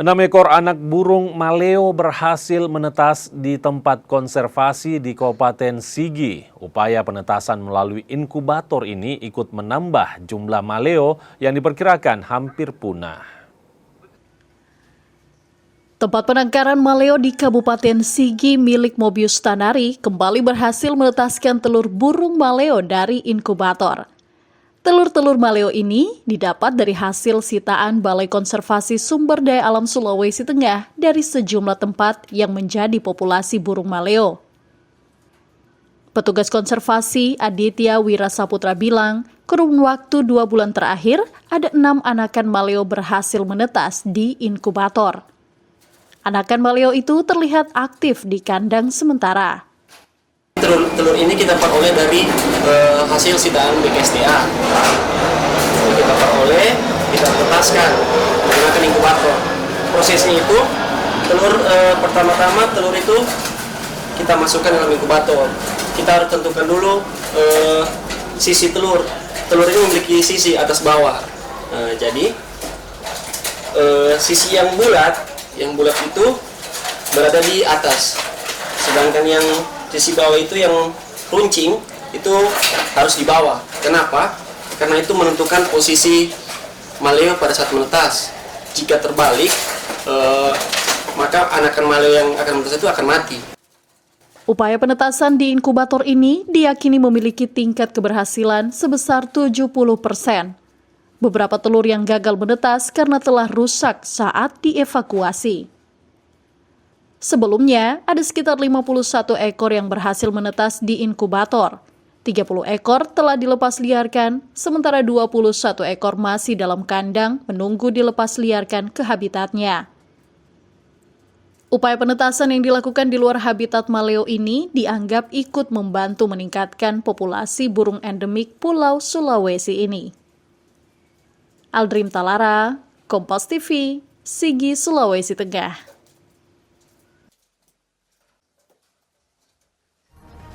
6 ekor anak burung maleo berhasil menetas di tempat konservasi di Kabupaten Sigi. Upaya penetasan melalui inkubator ini ikut menambah jumlah maleo yang diperkirakan hampir punah. Tempat penangkaran maleo di Kabupaten Sigi milik Mobius Tanari kembali berhasil menetaskan telur burung maleo dari inkubator. Telur-telur maleo ini didapat dari hasil sitaan Balai Konservasi Sumber Daya Alam Sulawesi Tengah dari sejumlah tempat yang menjadi populasi burung maleo. Petugas konservasi Aditya Wirasaputra bilang, kurun waktu 2 bulan terakhir, ada 6 anakan maleo berhasil menetas di inkubator. Anakan maleo itu terlihat aktif di kandang sementara. Telur ini kita peroleh dari hasil sitaan BKSDA. Kita peroleh, kita tetaskan menggunakan inkubator. Prosesnya itu pertama-tama telur itu kita masukkan dalam inkubator. Kita harus tentukan dulu sisi telur. Telur ini memiliki sisi atas bawah. Jadi sisi yang bulat itu berada di atas. Sedangkan yang sisi bawah itu yang runcing itu harus di bawah. Kenapa? Karena itu menentukan posisi maleo pada saat menetas. Jika terbalik, maka anakan maleo yang akan menetas itu akan mati. Upaya penetasan di inkubator ini diyakini memiliki tingkat keberhasilan sebesar 70%. Beberapa telur yang gagal menetas karena telah rusak saat dievakuasi. Sebelumnya, ada sekitar 51 ekor yang berhasil menetas di inkubator. 30 ekor telah dilepas liarkan, sementara 21 ekor masih dalam kandang menunggu dilepas liarkan ke habitatnya. Upaya penetasan yang dilakukan di luar habitat maleo ini dianggap ikut membantu meningkatkan populasi burung endemik Pulau Sulawesi ini. Aldrim Talara, Kompas TV, Sigi, Sulawesi Tengah.